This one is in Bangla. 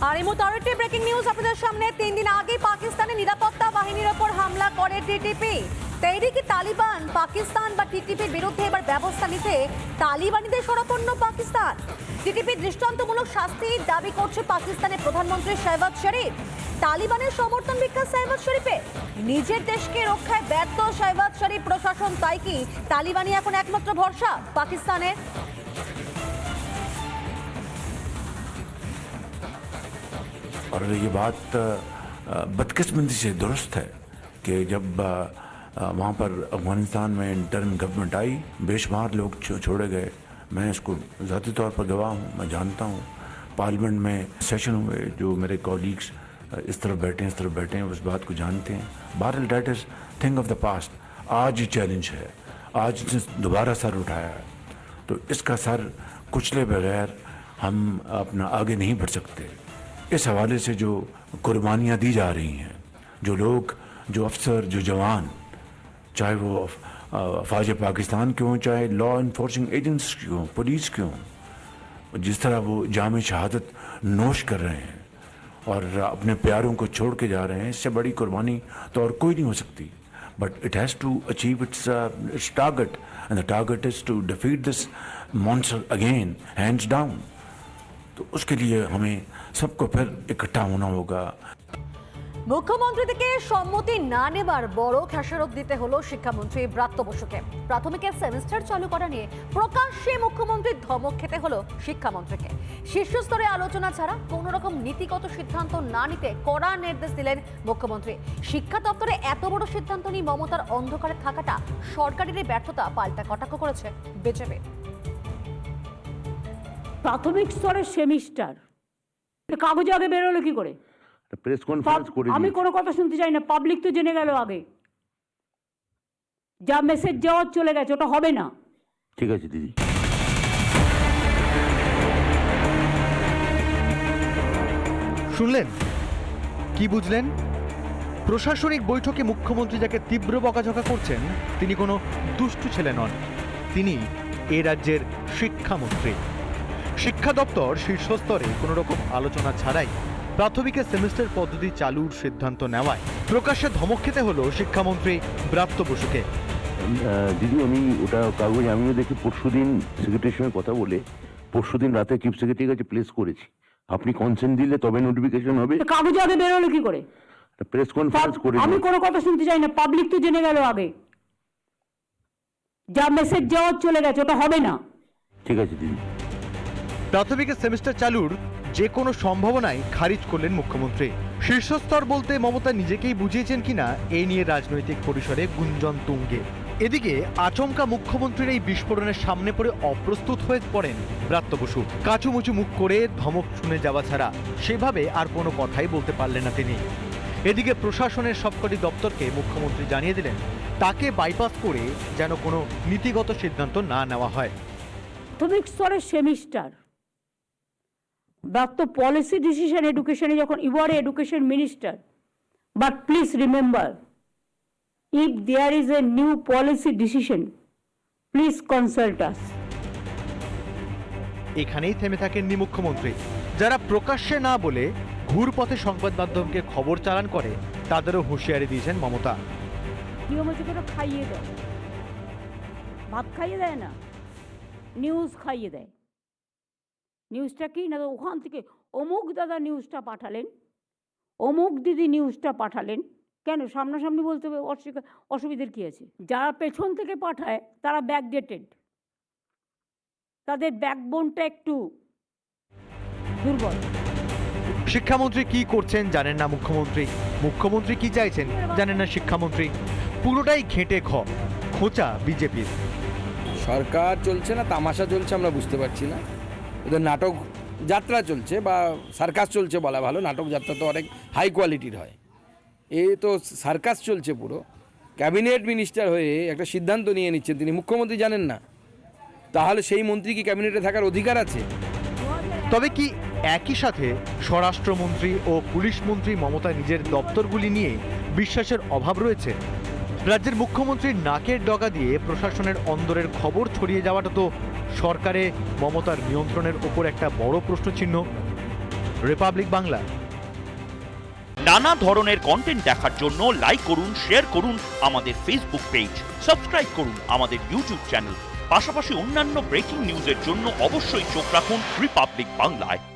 আর এই মুহূর্তে আরেকটি ব্রেকিং নিউজ আপনাদের সামনে। 3 দিন আগে পাকিস্তানের নিরাপত্তা বাহিনীর ওপর হামলা করে টিটিপি। তেহরিকে তালিবান পাকিস্তান বা টিটিপির বিরুদ্ধে এবার ব্যবস্থা নিতে তালিবানিদের শরণাপন্ন পাকিস্তান। টিটিপি দৃষ্টান্তমূলক শাস্তির দাবি করছে পাকিস্তানের প্রধানমন্ত্রী শাহবাজ শরীফ। তালিবানের সমর্থন ভিক্ষা শাহবাজ শরীফে। নিজের দেশকে রক্ষায় ব্যর্থ শাহবাজ শরীফ প্রশাসন, তাই কি তালিবানি এখন একমাত্র ভরসা পাকিস্তানের? और ये बात बदकिस्मती से दुरुस्त है कि जब वहाँ पर अफगानिस्तान में इंटर्म गवर्नमेंट आई, बेशुमार लोग छोड़े गए। मैं इसको ज़ाती तौर पर गवाह हूँ, मैं जानता हूँ। पार्लियामेंट में सेशन हुए, जो मेरे कॉलीग्स इस तरफ बैठे हैं, इस तरफ बैठे हैं, उस बात को जानते हैं। बहरहाल that is thing of the past. आज ये चैलेंज है, आज इसने दोबारा सर उठाया है, तो इसका सर कुचले बगैर हम अपना आगे नहीं बढ़ सकते। इस हवाले से जो कुर्बानियाँ दी जा रही हैं, जो लोग, जो अफसर, जो जवान, चाहे वो फ़ौज पाकिस्तान क्यों, चाहे लॉ इन्फोर्सिंग एजेंट्स क्यों, पुलिस क्यों, जिस तरह वो जाम शहादत नोश कर रहे हैं और अपने प्यारों को छोड़ के जा रहे हैं, इससे बड़ी कुर्बानी तो और कोई नहीं हो सकती। But it has to achieve its target, and the target is to defeat this monster again, hands down. तो उसके लिए हमें सबको फिर इकट्ठा होना होगा। মুখ্যমন্ত্রী থেকে সম্মতি না নেবার বড় খেসারত দিতে হলো শিক্ষামন্ত্রী ব্রাত্য বসুকে। প্রাথমিকের সেমিস্টার চালু করা নিয়ে প্রকাশ্যে মুখ্যমন্ত্রীর ধমক খেতে হলো শিক্ষামন্ত্রীকে। শীর্ষ স্তরে আলোচনা ছাড়া কোনো রকম নীতিগত সিদ্ধান্ত না নিতে কড়া নির্দেশ দিলেন মুখ্যমন্ত্রী। শিক্ষা দপ্তরে এত বড় সিদ্ধান্ত নিয়ে মমতার অন্ধকারে থাকাটা সরকারের ব্যর্থতা পাল্টা কটাক্ষ করেছে বিজেপি। প্রাথমিক স্তরের সেমিস্টার কাগজ আগে বেরোলো কি করে? প্রেস কনফারেন্স করে আমি কোনো কথা শুনতে চাই না, পাবলিক তো জেনে গেল আগে। যা মেসেজ যাওয়ার চলে গেছে, ওটা হবে না। ঠিক আছে দিদি। শুনলেন, কি বুঝলেন? প্রশাসনিক বৈঠকে মুখ্যমন্ত্রী যাকে তীব্র বকাঝকা করছেন, তিনি কোনো দুষ্টু ছেলে নন, তিনি এ রাজ্যের শিক্ষামন্ত্রী। শিক্ষা দপ্তর শীর্ষস্তরে কোনো রকম আলোচনা ছাড়াই প্রাথমিকের সেমিস্টার পদ্ধতি চালুর সিদ্ধান্ত নেওয়ায় প্রকাশ্যে ধমক খেতে হলো শিক্ষামন্ত্রী ব্রাত্য বসুকে। দিদি, আমি ওটা কাগজ আমিও দেখি পরশুদিন সেক্রেটারির সঙ্গে কথা বলে পরশুদিন রাতে চিফ সেক্রেটারির কাছে প্লেস করেছি। আপনি কনসেন্ট দিলে তবে নোটিফিকেশন হবে। কাগজ আগে বেরোলো কি করে? প্রেস কনফারেন্স করে আমি কোনো কথা শুনতে চাই না, পাবলিক তো জেনে গেল আগে। যা মেসেজ যাওয়ার চলে গেছে, ওটা হবে না। ঠিক আছে দিদি। প্রাথমিকের সেমিস্টার চালুর যে কোনো সম্ভাবনাই খারিজ করলেন মুখ্যমন্ত্রী। শীর্ষস্তর বলতে মমতা নিজেকেই বুঝিয়েছেন কিনা এই নিয়ে রাজনৈতিক পরিসরে গুঞ্জন তুঙ্গে। এদিকে আচমকা মুখ্যমন্ত্রীর এই বিস্ফোরণের সামনে পড়ে অপ্রস্তুত হয়ে পড়েন ব্রাত্য বসু। কাচুমুচু মুখ করে ধমক শুনে যাওয়া ছাড়া সেভাবে আর কোনো কথাই বলতে পারলেন না তিনি। এদিকে প্রশাসনের সবকটি দপ্তরকে মুখ্যমন্ত্রী জানিয়ে দিলেন তাকে বাইপাস করে যেন কোনো নীতিগত সিদ্ধান্ত না নেওয়া হয়। প্রাথমিক স্তরের সেমিস্টার ব্রাত্য পলিসি ডিসিশন এডুকেশনে যখন you are education minister, but please remember, if there is a new policy decision, please consult us. এখানেই থেমে থাকেননি মুখ্যমন্ত্রী। যারা প্রকাশ্যে না বলে ঘুরপথে সংবাদ মাধ্যমকে খবর চালান করে তাদেরও হুঁশিয়ারি দিয়েছেন মমতা। নিয়ম হচ্ছে করে খাইয়ে দেয়, ভাত খাইয়ে দেয় না, নিউজ খাইয়ে দেয়। নিউজটা কি না, ওখান থেকে অমুক দাদা নিউজটা পাঠালেন, অমুক দিদি নিউজটা পাঠালেন। কেন সামনাসামনি বলতে হবে? অসুবিধার কী আছে? যারা পেছন থেকে পাঠায় তারা ব্যাকডেটেড, তাদের ব্যাকবোনটা একটু দুর্বল। শিক্ষামন্ত্রী কি করছেন জানেন না মুখ্যমন্ত্রী, মুখ্যমন্ত্রী কি চাইছেন জানেন না শিক্ষামন্ত্রী। পুরোটাই ঘেঁটে খোঁচা বিজেপির। সরকার চলছে না তামাশা চলছে আমরা বুঝতে পারছি না। ওদের নাটক যাত্রা চলছে বা সার্কাস চলছে বলা ভালো, নাটক যাত্রা তো অনেক হাই কোয়ালিটির হয়, এ তো সার্কাস চলছে পুরো। ক্যাবিনেট মিনিস্টার হয়ে একটা সিদ্ধান্ত নিয়ে নিচ্ছেন তিনি, মুখ্যমন্ত্রী জানেন না? তাহলে সেই মন্ত্রী কি ক্যাবিনেটে থাকার অধিকার আছে? তবে কি একই সাথে স্বরাষ্ট্রমন্ত্রী ও পুলিশ মন্ত্রী মমতা নিজের দপ্তরগুলি নিয়ে বিশ্বাসের অভাব রয়েছে? রাজ্যের মুখ্যমন্ত্রীর নাকের ডগা দিয়ে প্রশাসনের অন্দরের খবর ছড়িয়ে যাওয়াটা তো সরকারে মমতার নিয়ন্ত্রণের ওপর একটা বড় প্রশ্নচিহ্ন। রিপাবলিক বাংলা। নানা ধরনের কন্টেন্ট দেখার জন্য লাইক করুন, শেয়ার করুন আমাদের ফেসবুক পেজ, সাবস্ক্রাইব করুন আমাদের ইউটিউব চ্যানেল। পাশাপাশি অন্যান্য ব্রেকিং নিউজের জন্য অবশ্যই চোখ রাখুন রিপাবলিক বাংলায়।